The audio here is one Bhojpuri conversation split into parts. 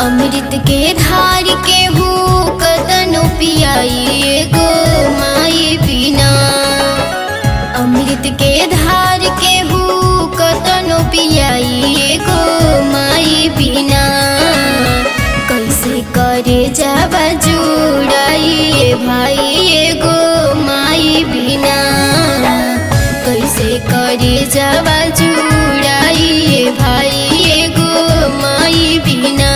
अमृत के धार के हूँ कतनो पियाई गो माई बिना। अमृत के धार के हूँ कतनो पियाई गो माई बिना। कैसे करे जावा जुड़ाई भाई गो माई बिना। कैसे करे जावा जुड़ाई भाई गो माई बिना।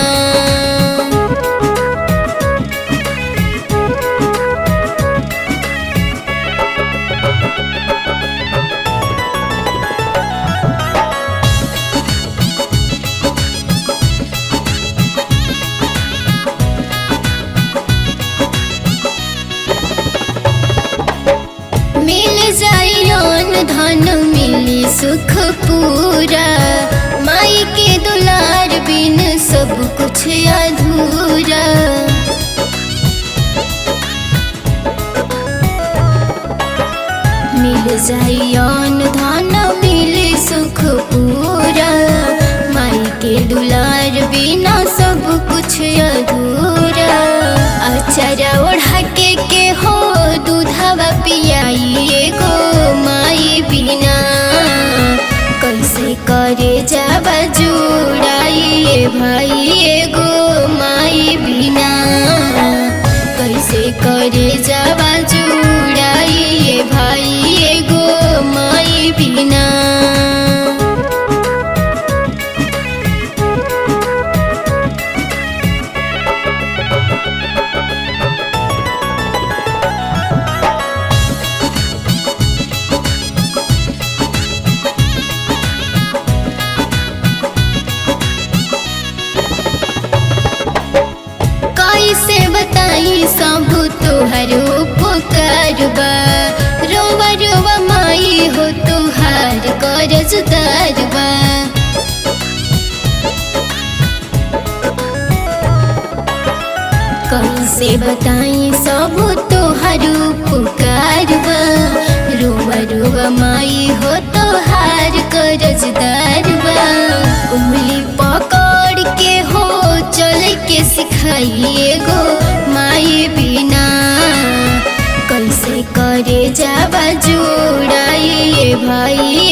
मिल जाइयोन धन मिली सुख पूरा। माई के दुलार बिन सब कुछ अधूरा। मिल जाइयोन धन मिली सुख पूरा। माई के दुलार बिना सब कुछ अधूरा। अचारा ओढ़ा के हो दूधवा पियाई गो माई बिना। कैसे करे जावा जुड़ाई भाई गो माई बिना। कैसे करे जावा जुड़ाई भाई गो माई बिना। कैसे बताई सब तोहर उपकार बा। रोवा रोवा माई हो तोहार कर्जदार बा। कैसे बताई सब तोहर उपकार बा। रोवा रोवा माई हो तोहार कर्जदार बा। उंगली पकड़ के हो चल के सिखाइए गो माई बिना। कैसे करे जावा जुड़ाई भाई